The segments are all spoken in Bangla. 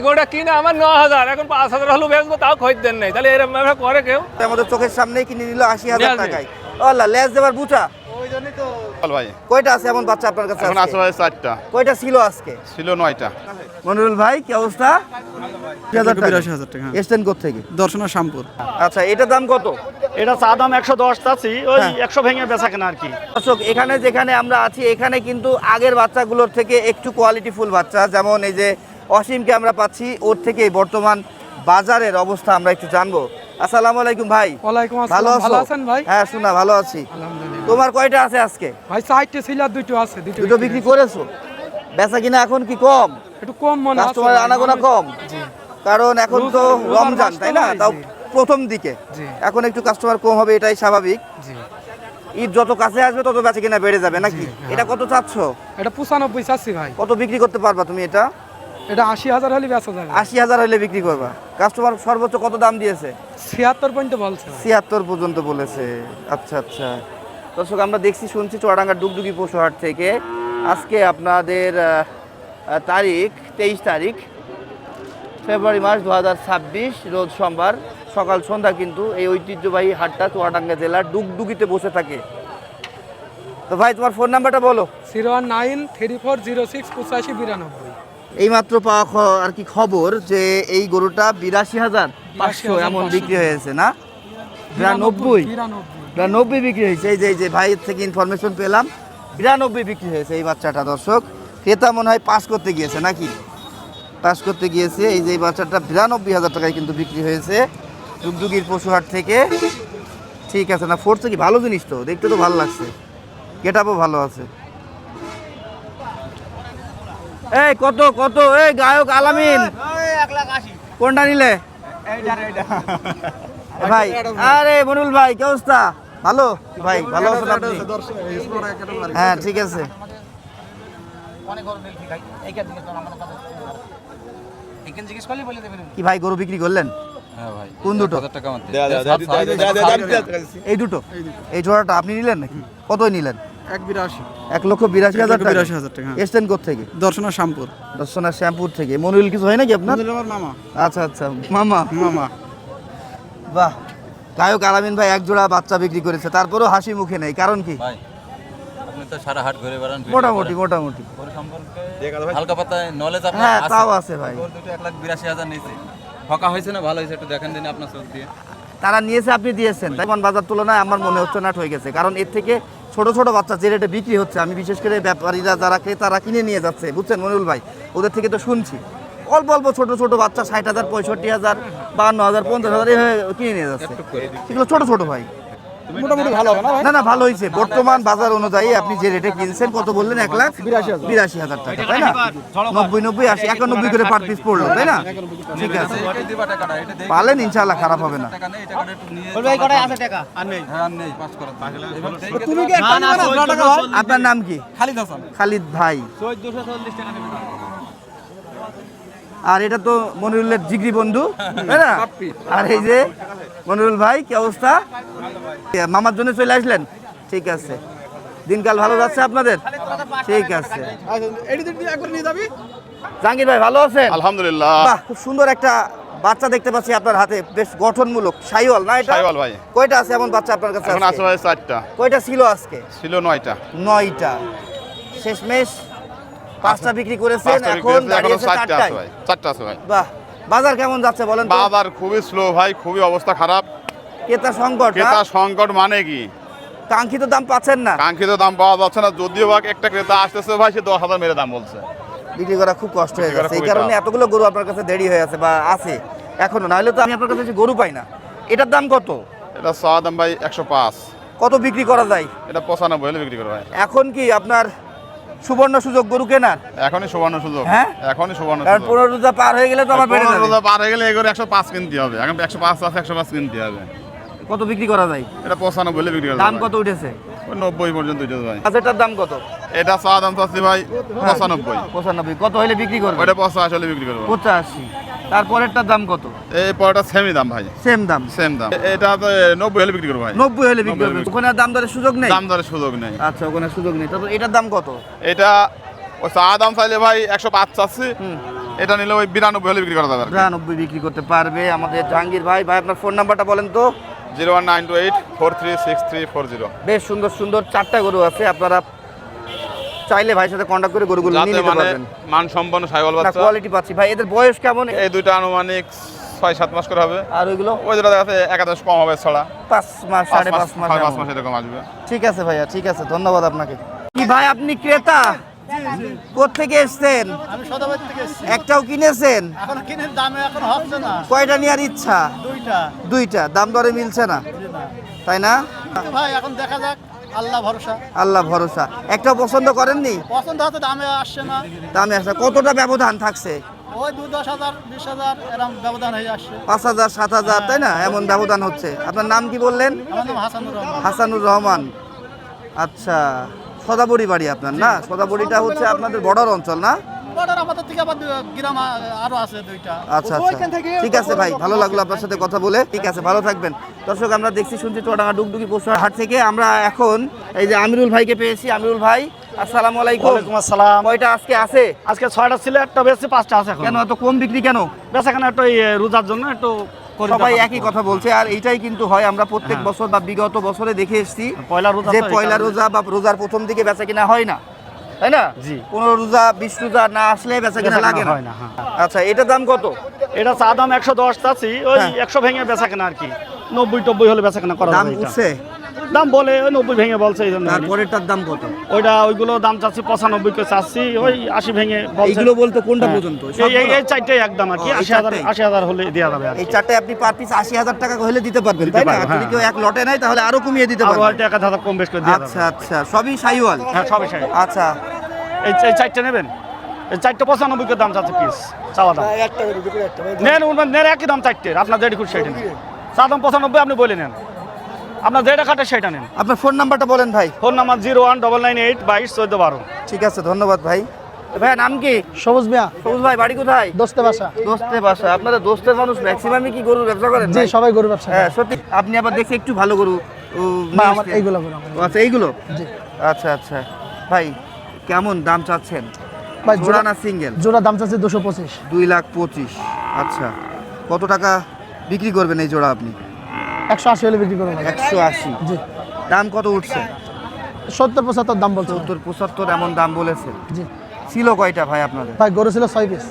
গোটা কিনে আমার 9,000, এখন 5,000 হলো বেচবো, তাও খরিদ্দার নেই। তাহলে এরকম ভাবে করে কেউ? আমাদের চোখের সামনেই কিনে নিল 80,000 টাকায়। আল্লাহ, লেজ দেবার বুটা। ভাই কয়টা আছে এমন বাচ্চা আপনার কাছে? এখন আছে ভাই 4টা, কয়টা ছিল আজকে? ছিল 9টা। মনিরুল ভাই, কি অবস্থা? 82,000 টাকা। এসছেন কোত্থেকে? দর্শনা শ্যামপুর। আচ্ছা, এটার দাম কত? এটা চা দাম 110 চাচ্ছি, ওই হ্যাঁ। 100 ভেঙে বেচা কেনা আর কি। দর্শক, এখানে যেখানে আমরা আছি এখানে কিন্তু আগের বাচ্চাগুলোর থেকে একটু কোয়ালিটিফুল বাচ্চা, যেমন এই যে অসীমকে আমরা পাচ্ছি, ওর থেকে বর্তমান বাজারের অবস্থা আমরা একটু জানবো। আসসালামু আলাইকুম ভাই। ওয়ালাইকুম ভালো আসসালাম, আছো? ভালো আছেন ভাই? হ্যাঁ শোনা, ভালো আছি। আলহামদুলিল্লাহ। তোমার কয়টা আছে আজকে? ভাই 4টে ছিল আর 2টো আছে, দুটো বিক্রি করেছো? বেচা কিনা এখন কি কম? একটু কম মনে আছে। কাস্টমার আনাগোনা কম? কারণ এখন তো রোজার রমজান, মাস তো তাই না? ভাই, তাও জি। প্রথম দিকে জি। এখন একটু কাস্টমার কম হবে, এটাই স্বাভাবিক। জি। ঈদ যত কাছে আসবে তত বেচা কিনা বেড়ে যাবে নাকি? এটা কত চাচ্ছ? এটা 95 চাচ্ছি ভাই। কত বিক্রি করতে পারবা তুমি এটা? এটা 80,000 হলে বেচা যাবে। 80,000 হলে বিক্রি করবা। কাস্টমার সর্বোচ্চ কত দাম দিয়েছে? 76 পর্যন্ত বলছে ভাই। 76 পর্যন্ত বলেছে। আচ্ছা আচ্ছা, দর্শক আমরা দেখছি শুনছি চুয়াডাঙ্গার ডুগডুগি পশুহাট থেকে। আজকে আপনাদের তারিখ 23 তারিখ ফেব্রুয়ারি মাস 2026, রোজ সোমবার সকাল সন্ধ্যা কিন্তু এই ঐতিহ্যবাহী হাটটা চুয়াডাঙ্গা জেলার ডুগডুগিতে বসে থাকে। তো ভাই, তোমার ফোন নাম্বারটা বলো। 01934068592। এইমাত্র পাওয়া আর কি খবর যে এই গরুটা 82,500 এমন বিক্রি হয়েছে না? 92 92 বিক্রি হয়েছে। এই যে ভাইয়ের থেকে ইনফরমেশন পেলাম, 92 বিক্রি হয়েছে এই বাচ্চাটা। দর্শক, ক্রেতা মনে হয় পাস করতে গিয়েছে নাকি? পাস করতে গিয়েছে। এই যে এই বাচ্চাটা 92,000 টাকায় কিন্তু বিক্রি হয়েছে ডুগডুগির পশুহাট থেকে। ঠিক আছে না? ফোর্সে কি ভালো জিনিস, তো দেখতে তো ভালো লাগছে, গেটআপও ভালো আছে। এই কত কত? এই গায়ক আলামিন, 1,80,000 কোনটা নিলে ভাই? আরে মনুল ভাই, কি অবস্থা? ভালো ভাই, ভালো আছেন আপনি? হ্যাঁ ঠিক আছে। কি ভাই, গরু বিক্রি করলেন? কোন দুটো? এই দুটো, এই জোড়াটা আপনি নিলেন নাকি? কতই নিলেন? 1,82,000 টাকা। 82,000 টাকা। এসছেন কোত্থেকে? দর্শনা শ্যামপুর। দর্শনা শ্যামপুর থেকে। মনুল কিছু হয় নাকি আপনার? আমার মামা। আচ্ছা আচ্ছা, মামা। মামা। বাহ, গায়ক আলামিন ভাই এক জোড়া বাচ্চা বিক্রি করেছে, তারপরেও হাসি মুখে নেই, কারণ কি? ভাই আপনি তো সারা হাট ঘুরে বেড়ান, মোটামুটি মোটামুটি গরু সম্পর্কে হালকা পাতায় নলেজ আপনার হ্যাঁ, আছে? তাও আছে ভাই। গরু দুটো 1,82,000 নিয়েছে। ঠকা হয়েছে না ভালো হয়েছে একটু দেখেন দিন আপনার চোখ দিয়ে। তারা নিয়েছে, আপনি দিয়েছেন। তাই বাজার তুলনায় আমার মনে হচ্ছে না হয়ে গেছে, কারণ এর থেকে ছোট ছোট বাচ্চা যে রেটে বিক্রি হচ্ছে, আমি বিশেষ করে ব্যাপারীরা যারা ক্রেতারা কিনে নিয়ে যাচ্ছে, বুঝছেন মনিরুল ভাই, ওদের থেকে তো শুনছি অল্প অল্প ছোট ছোট বাচ্চা 60,000, 65,000, 52,000, 50,000 এভাবে কিনে নিয়ে যাচ্ছে। সেগুলো ছোট ছোট ভাই। মোটামুটি ভালো হবে না ভাই? না না, ভালো হয়েছে। বর্তমান বাজার অনুযায়ী আপনি যে রেটে কিনছেন, কত বললেন? 1,82,000 টাকা, তাই না? 90, 90, 80, 91 করে পার পিস পড়লো, তাই না? ঠিক আছে, ওটা দিবা টাকাটা, এটা দেখে পালেন ইনশাআল্লাহ, খারাপ হবে না। টাকা নেই, টাকাটা একটু নিয়ে বল ভাই কটায় আছে টাকা? আর নেই। হ্যাঁ আর নেই, পাস করা এবার তুমি কি একটা নিবে না 10 টাকা ভাই? আপনার নাম কি? খালিদ হাসান। খালিদ ভাই। 1440 টাকা নেবে। আর এটা তো মনিরুলের জিগরি বন্ধু, তাই না? আর এই যে মনিরুল ভাই, কি অবস্থা? মামার জন্য চলে আসলেন? ঠিক আছে, দিনকাল ভালো যাচ্ছে আপনাদের? ঠিক আছে। এডি দিন একবার নিয়ে যাবি? জাহাঙ্গীর ভাই, ভালো আছেন? আলহামদুলিল্লাহ। বাহ, খুব সুন্দর একটা বাচ্চা দেখতে পাচ্ছি আপনার হাতে, বেশ গঠনমূলক। শাইওয়াল না এটা? শাইওয়াল ভাই। কয়টা আছে এমন বাচ্চা আপনার কাছে? এখন আছে ভাই 4টা, কয়টা ছিল আজকে? ছিল 9টা। 9টা। শেষমেশ 5টা বিক্রি করেছেন, 5টা এখন এখনো দাঁড়িয়েছে 4টা আছে 4টায়। ভাই, 4টা আছে ভাই। বাহ, বাজার কেমন যাচ্ছে বলেন তো? বাজার খুবই স্লো ভাই, খুবই অবস্থা খারাপ। ক্রেতা সংকট, ক্রেতা সংকট মানে কি? কাঙ্ক্ষিত দাম পাচ্ছেন না, কাঙ্ক্ষিত দাম পাওয়া যাচ্ছে না। যদিও বা একটা ক্রেতা আসতেছে ভাই, সে 10,000 মেরে দাম বলছে। বিক্রি করা খুব কষ্ট হয়ে বিক্রি করা যাচ্ছে। এই খুবই কারণে tough। এতগুলো গরু আপনার কাছে দেরি হয়ে আছে বা আছে এখনো, নাহলে তো আমি আপনার কাছে এসে গরু পাই না। এটার দাম কত? এটা চাওয়া দাম ভাই 105। কত বিক্রি করা যায়? এটা 95 হলে বিক্রি করবে ভাই। এখন কি আপনার সুবর্ণ সুযোগ গরু কেনার? এখনই সুবর্ণ সুযোগ। হ্যাঁ? এখনই সুবর্ণ কারণ সুযোগ। 15 রোজা পার হয়ে গেলে তো আমার বেড়ে 15 যাবে। রোজা পার হয়ে গেলে এগুলো 105 কিনতে হবে। এখন 105 আছে, 105 কিনতে হবে। কত বিক্রি করা যায়? এটা 95 হলে বিক্রি করবে। দাম কত উঠেছে? 90 পর্যন্ত উঠে ভাই। আচ্ছা, এটার দাম কত? এটা চাওয়া দাম চাচ্ছি ভাই 95। 95। কত হলে বিক্রি করবে? ওটা 85 হলে বিক্রি করবো। 85। তারপরেরটার দাম কত? এই পরটা সেমই দাম ভাই, সেম দাম। সেম দাম। এটা তো 90 হলে বিক্রি করবো ভাই। 90 হলে বিক্রি 90 করবে। হলে ওখানে আর দাম দরের সুযোগ নেই? দাম দরের সুযোগ নেই। আচ্ছা, ওখানে সুযোগ নেই। তারপর এটার দাম কত? এটা ও চাওয়া দাম চাইলে ভাই 105 চাচ্ছি। এটা নিলে ওই 92 হলে বিক্রি করা যাবে 92 বিক্রি করতে পারবে আমাদের জাহাঙ্গীর ভাই। ভাই আপনার ফোন নাম্বারটা বলেন তো। 01928436340। বেশ সুন্দর সুন্দর 4টা গরু আছে, আপনারা চাইলে ভাইয়ের সাথে কন্ট্যাক্ট করে গরুগুলো নিয়ে যাতে নিতে মানে পারবেন। মান সম্পন্ন সাইওয়াল না বাচ্চা। কোয়ালিটি পাচ্ছি ভাই। এদের বয়স কেমন? এই দুইটা আনুমানিক 6-7 মাস করে হবে। আর ওইগুলো ওই দুটো দেখাতে 1 কম হবে ছড়া 5 মাস 5.5 মাস 5 এমন। মাস এরকম আসবে। ঠিক আছে ভাইয়া, ঠিক আছে, ধন্যবাদ আপনাকে। কি ভাই আপনি ক্রেতা? কোত্থেকে এসেছেন? আমি সদাবাড়ি থেকে এসেছি। একটাও কিনেছেন? এখন কিনে দামে এখন হচ্ছে না। কয়টা নেওয়ার ইচ্ছা? দুইটা। দাম দরে মিলছে না, তাই না? ভাই এখন দেখা যাক, আল্লাহ ভরসা। আল্লাহ ভরসা। একটাও পছন্দ করেননি? পছন্দ হচ্ছে, দামে আসছে না। দামে আসা কতটা ব্যবধান থাকছে? ওই 2-10,000 20,000 এরকম ব্যবধান হয়ে আসছে। 5,000 7,000 তাই না? এমন ব্যবধান হচ্ছে। আপনার নাম কি বললেন? আমার নাম হাসানুর রহমান। হাসানুর রহমান। আচ্ছা, সদাবড়ি বাড়ি আপনার না? সদাবড়িটা হচ্ছে আপনাদের বর্ডার অঞ্চল না? বর্ডার আমাদের থেকে আবার গ্রাম আরো আছে 2টা। আচ্ছা আচ্ছা, ঠিক আছে ভাই, ভালো লাগলো আপনার সাথে কথা বলে। ঠিক আছে, ভালো থাকবেন। দর্শক আমরা দেখছি শুনছি চুয়াডাঙ্গা ডুগডুগি পশুর হাট থেকে আমরা এখন এই যে আমিরুল ভাইকে পেয়েছি। আমিরুল ভাই আসসালামু আলাইকুম। ওয়ালাইকুম আসসালাম। কয়টা আজকে আছে? আজকে 6টা ছিল, একটা বেশি 5টা আছে এখন। কেন এত কম বিক্রি কেন? বেচাকেনা একটু রোজার জন্য একটু সবাই একই কথা বলছে, আর এইটাই কিন্তু হয়। আমরা প্রত্যেক বছর বা বিগত বছরে দেখে এসেছি পয়লা রোজা যে তো এই পয়লা কারণে। রোজা বা রোজার প্রথম দিকে বেচা কিনা হয় না, তাই না? জি। 15 রোজা 20 রোজা না আসলে বেচা কিনা বেচাকেনা লাগে না। হয় না, হ্যাঁ। আচ্ছা, এটার দাম কত? এটা চা দাম 110 চাচ্ছি, ওই হ্যাঁ। 100 ভেঙে বেচাকেনা আর কি। 90-90 হলে বেচাকেনা করা দাম যাবে এটা। উঠছে? দাম বলে ওই 90 ভেঙে বলছে, এই জন্য তারপরেরটার দাম কত? ওইগুলো দাম চাচ্ছি 95 কে চাচ্ছি, ওই 80 ভেঙে বলছে। এইগুলো বলতে কোনটা হ্যাঁ। পর্যন্ত? এই চারটাই একদম আর কি। ও, এই 80,000 চারটেই? 80,000 হলে দেওয়া যাবে আর এই কি। চারটে আপনি পার পিস 80,000 টাকা হলে দিতে পারবেন, দিতে তাই না? পারবো, যদি হ্যাঁ। কেউ এক লটে নেয় তাহলে আরো কমিয়ে দিতে আরো পারবেন। হয়তো 1,000 কম বেশ করে দেওয়া যাবে। আচ্ছা আচ্ছা, সবই সাইওয়াল? হ্যাঁ, সবই সাই। আচ্ছা, এই চারটে নেবেন? এই চারটে 95 কে দাম চাচ্ছে পিস, চাওয়া দাম। নেন একই দাম চারটের, আপনার যেটা খুশি সেটা নেন। চা দাম 95, আপনি বলে নেন। আপনার যেটা খাটে সেটা নেন। আপনার ফোন নাম্বারটা বলেন ভাই। Phone number 01998221412। ঠিক আছে, ধন্যবাদ ভাই। ভাই নাম কি? সবুজ মিয়া, সবুজ ভাই, বাড়ি কোথায়? দোস্তে বাসা। দোস্তে বাসা। আপনাদের দোস্তের মানুষ ম্যাক্সিমামই কি গরুর ব্যবসা করেন? জি, ভাই? সবাই গরু ব্যবসা। হ্যাঁ সত্যি। আপনি আবার দেখছি একটু ভালো গরু না, নিয়ে আমার এসছেন। এইগুলো গরু। ও, আচ্ছা এইগুলো? জি আচ্ছা আচ্ছা ভাই, কেমন দাম চাচ্ছেন? ভাই, জোড়া না সিঙ্গেল? জোড়া দাম চাচ্ছে 225। 2,25,000। আচ্ছা, কত টাকা বিক্রি করবেন এই জোড়া আপনি? 180 হলে বিক্রি করবো। 180। জি, দাম কত উঠছে? 70-75 দাম বলছে। 70-75 এমন দাম বলেছে। জি ছিল কয়টা ভাই আপনাদের? ভাই, গরু ছিল 6 পিস,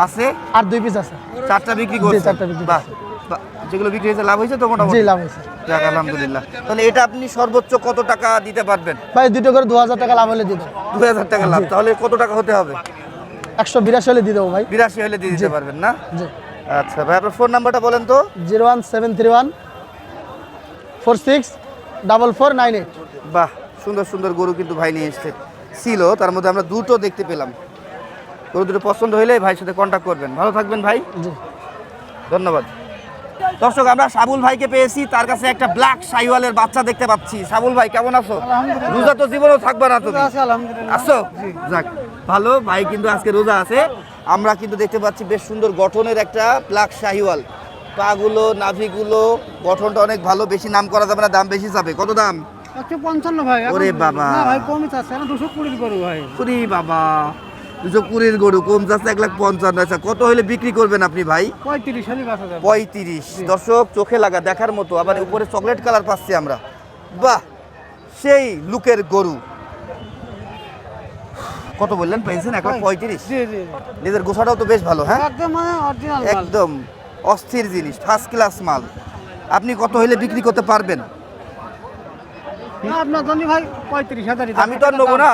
আছে আর 2 পিস আছে। 4টা বিক্রি করছে? 4টা বিক্রি বাহ, বাহ। যেগুলো বিক্রি হয়েছে লাভ হয়েছে তো মোটামুটি? জি, লাভ হয়েছে। যাক আলহামদুলিল্লাহ। তাহলে এটা আপনি সর্বোচ্চ কত টাকা দিতে পারবেন? ভাই, দুটো করে 2000 টাকা লাভ হলে দিয়ে দেবো। 2,000 টাকা লাভ। তাহলে কত টাকা হতে হবে? 182 হলে দিয়ে দেবো ভাই। 82 হলে দিয়ে দিতে পারবেন না? জি। আচ্ছা ভাই, আপনার ফোন নাম্বারটা বলেন তো। 01731464498। বাহ, সুন্দর সুন্দর গরু কিন্তু ভাই নিয়ে এসছে। ছিল, তার মধ্যে আমরা দুটো দেখতে পেলাম। গরু দুটো পছন্দ হইলে ভাইয়ের সাথে কন্ট্যাক্ট করবেন। ভালো থাকবেন ভাই, জি। ধন্যবাদ। দর্শক আমরা সাবুল ভাইকে পেয়েছি, তার কাছে একটা ব্ল্যাক শাইওয়ালের বাচ্চা দেখতে পাচ্ছি। সাবুল ভাই কেমন আছো? রোজা তো জীবনেও থাকবে না তুমি? আছো? যাক ভালো, ভাই কিন্তু আজকে রোজা আছে। আমরা কিন্তু দেখতে পাচ্ছি বেশ সুন্দর গঠনের একটা ব্ল্যাক শাহিওয়াল। পাগুলো নাভিগুলো গঠনটা অনেক ভালো। বেশি নাম করা যাবে না, দাম বেশি যাবে। কত দাম? 155 ভাই। ওরে বাবা, না ভাই, কমই চাচ্ছে। এখন 220 গরু ভাই। ওরে বাবা, 220 গরু কম যাচ্ছে 1,55,000। আচ্ছা, কত হলে বিক্রি করবেন আপনি ভাই? 35 হলে বাঁচা যাবে। 35। দর্শক চোখে লাগা দেখার মতো। আবার উপরে চকলেট কালার পাচ্ছি আমরা। বাহ, সেই লুকের গরু। কত বললেন পেয়েছেন? 1,35,000। জি জি, নিজের গোছাটাও তো বেশ ভালো। হ্যাঁ, একদম মানে অরিজিনাল মাল। একদম অস্থির জিনিস, ফার্স্ট ক্লাস মাল। আপনি কত হইলে বিক্রি করতে পারবেন? না, আপনার জন্য ভাই 35,000। আমি তো আর নেবো না।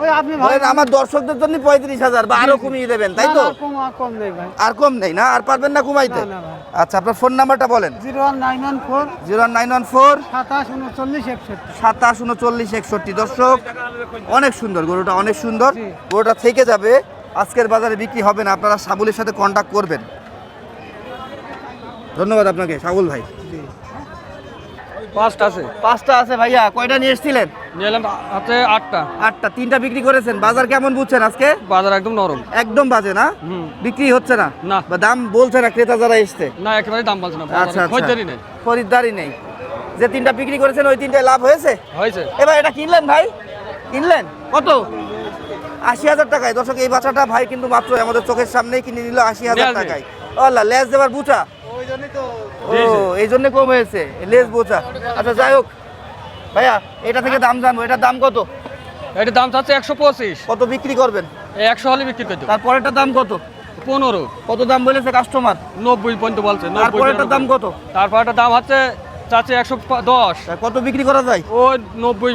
ওই আপনি ভাই, বলেন আমার দর্শকদের জন্য 35,000 বা আরো কমিয়ে দেবেন, তাই তো? না, কম নেই ভাই। আর কম নেই না? আর পারবেন না কমাইতে? না, না ভাই। আচ্ছা, আপনার ফোন নাম্বারটা বলেন। 01914 0914 27 39 61। 27 39 61। দর্শক অনেক সুন্দর গরুটা, অনেক সুন্দর। গরুটা থেকে যাবে, আজকের বাজারে বিক্রি হবে না। আপনারা সাবুলের সাথে কন্ট্যাক্ট করবেন। ধন্যবাদ আপনাকে সাবুল ভাই। 5টা আছে। 5টা আছে ভাইয়া। কয়টা নিয়ে এসেছিলেন? নিলাম হাতে 8টা। 8টা। 3টা বিক্রি করেছেন। বাজার কেমন বুঝছেন আজকে? বাজার একদম নরম। একদম বাজে না? বিক্রি হচ্ছে না? না। বা দাম বলছে না ক্রেতা যারা এসছে? না, একেবারে দাম বলছে না। আচ্ছা খরিদ্দারি নেই। খরিদ্দারি নেই। যে 3টা বিক্রি করেছেন ওই 3টায় লাভ হয়েছে? হয়েছে। এবার এটা কিনলেন ভাই? কিনলেন কত? 80,000 টাকায়। দর্শক এই বাচ্চাটা ভাই কিন্তু মাত্র আমাদের চোখের সামনেই কিনে নিল 80,000 লেজ নেই। টাকায়। আল্লাহ, লেজ দেবার বুচা, ও এই জন্য কম হয়েছে, লেজ বোচা। আচ্ছা যাই হোক ভাইয়া, এটা থেকে দাম জানবো, এটার দাম কত? এটার দাম চাচ্ছে 125, কত বিক্রি করবেন? 100 হলে বিক্রি করে দেবো। তারপরেরটার দাম কত? 15, কত দাম বলেছে কাস্টমার? 90 পর্যন্ত বলছে। 90, তারপরেরটার দাম কত? তারপরটার দাম হচ্ছে চাচ্ছে 110, কত বিক্রি করা যায়? ও 90,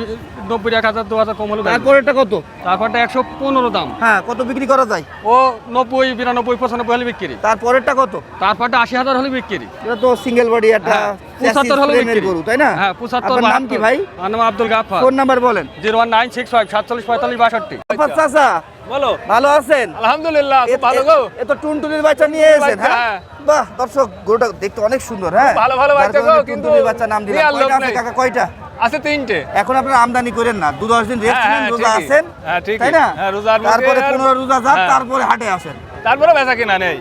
1000, 2000 কম হলে তারপরেরটা কত? তারপরটা 115 দাম, হ্যাঁ, কত বিক্রি করা যায়? ও 90, 92, 95 হলে বিক্রি। তারপরেরটা কত? তারপরটা 80,000 হলে বিক্রি। এটা তো সিঙ্গেল বডি একটা হ্যাঁ, 75 হলে ফ্রেমের বিক্রি। গরু, তাই না? হ্যাঁ, 75, আপনার নাম কি ভাই? আমার নাম আব্দুল গাফফার। ফোন নাম্বার বলেন। 01965 47 45 62। আচ্ছা, চাচা বলো। ভালো আছেন? আলহামদুলিল্লাহ, খুব ভালো গো। এ তো টুনটুনির বাচ্চা নিয়ে এসেছেন, হ্যাঁ? হ্যাঁ। বাহ, দর্শক গরুটা দেখতে অনেক সুন্দর, হ্যাঁ? ভালো ভালো যার বাচ্চা গো, কারণে কিন্তু টুনটুনির বাচ্চা নাম দিলাম। নেওয়ার লোক কয়টা আছে নেই। কাকা, কয়টা? আছে 3টে। এখন আপনারা আমদানি করেন না, 2-10 দিন রেস্ট হ্যাঁ, নিন, হ্যাঁ, রোজা ঠিকই। আছেন, হ্যাঁ, ঠিকই। তাই না? হ্যাঁ, রোজার মধ্যে তারপরে আর- 15 রোজা যাক, হ্যাঁ। তারপরে হাটে আসেন। তারপরে বেচা কিনা নেই।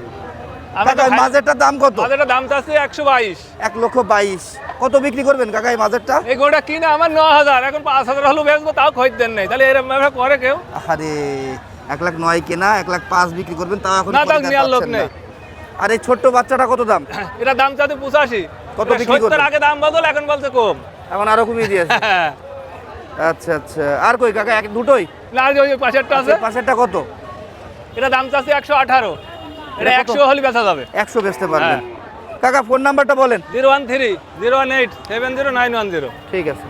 আমরা কাকা, এই মাঝেরটার দাম কত? মাঝের দাম চাচ্ছি 122। 1,22,000। কত বিক্রি করবেন কাকা এই মাঝেরটা? এই গোটা কিনে আমার 9,000, এখন 5,000 হলো বেচবো, তাও খরিদ্দার নেই। তাহলে এরকম ভাবে করে কেউ? আরে 1,09,000 কেনা, 1,05,000 বিক্রি করবেন, তাও এখন না, তাও খরিদ্দার নেওয়ার লোক পাচ্ছেন নেই। না। আর এই ছোট্ট বাচ্চাটা কত দাম? এটা দাম চাচ্ছে 85। কত এটা বিক্রি 70 করবেন? আগে দাম বদল, এখন বলছে কম। এখন আরো কমিয়ে দিয়েছে। হ্যাঁ। আচ্ছা আচ্ছা, আর কই কাকা, দুটোই? না, আর ওই পাশেরটা আছে, পাশেরটা কত? এটা দাম চাচ্ছে 118। এটা এটা কত? 100 হলে বেচা যাবে। 100 বেচতে পারবেন। হ্যাঁ। কাকা ফোন নাম্বারটা বলেন। 013 018 70 910। ঠিক আছে।